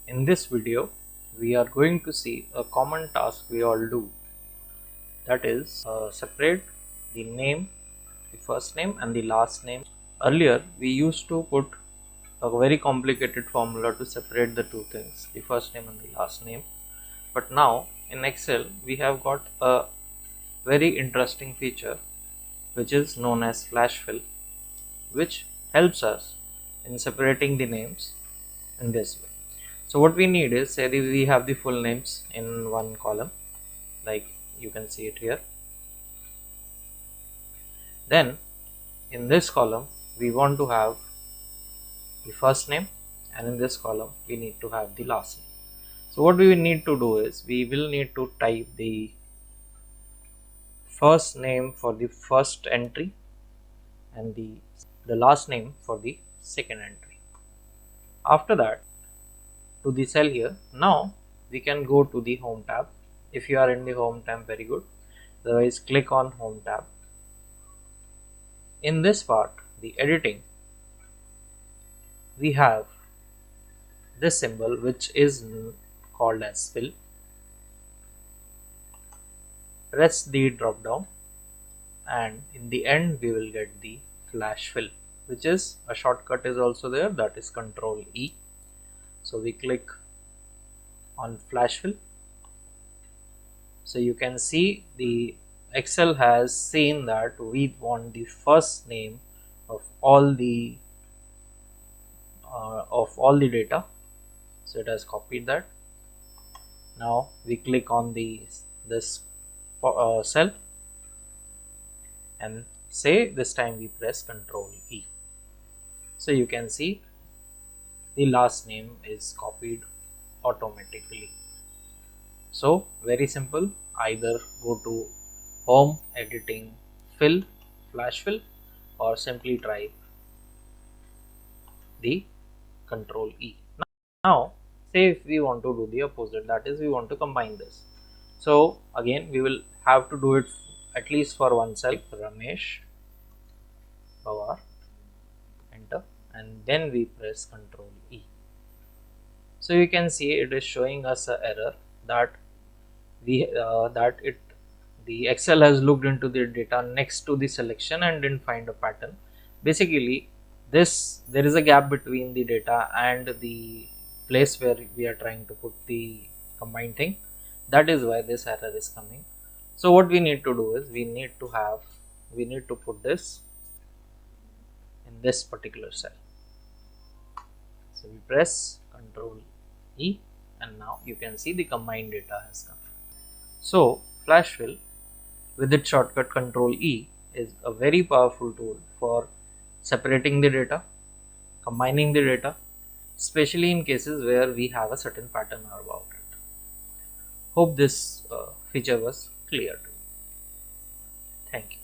In this video, we are going to see a common task we all do, that is separate the name, the first name and the last name. Earlier, we used to put a very complicated formula to separate the two things, the first name and the last name. But now in Excel, we have got a very interesting feature which is known as flash fill, which helps us in separating the names in this way. So what we need is, say we have the full names in one column, like you can see it here. Then in this column we want to have the first name, and in this column we need to have the last name. So what we will need to do is, we will need to type the first name for the first entry and the last name for the second entry. After that, to the cell here, now we can go to the home tab. If you are in the home tab, very good. Otherwise, click on home tab. In this part, the editing, we have this symbol which is called as fill. Press the drop down and in the end we will get the flash fill, which is a shortcut is also there, that is Control E. So we click on flash fill. So you can see the Excel has seen that we want the first name of all the data, so it has copied that. Now we click on this cell and say this time we press Control E. So you can see the last name is copied automatically. So very simple, either go to home, editing, fill, flash fill, or simply try the Control E. Now say if we want to do the opposite, that is we want to combine this. So again we will have to do it at least for one cell, Ramesh Pawar, enter, and then we press Control E. So you can see it is showing us an error that the Excel has looked into the data next to the selection and didn't find a pattern. Basically, there is a gap between the data and the place where we are trying to put the combined thing. That is why this error is coming. So what we need to do is, we need to put this in this particular cell. So we press Control E and now you can see the combined data has come. So flash fill with its shortcut Control E is a very powerful tool for separating the data, combining the data, especially in cases where we have a certain pattern about it. Hope this feature was clear to you. Thank you.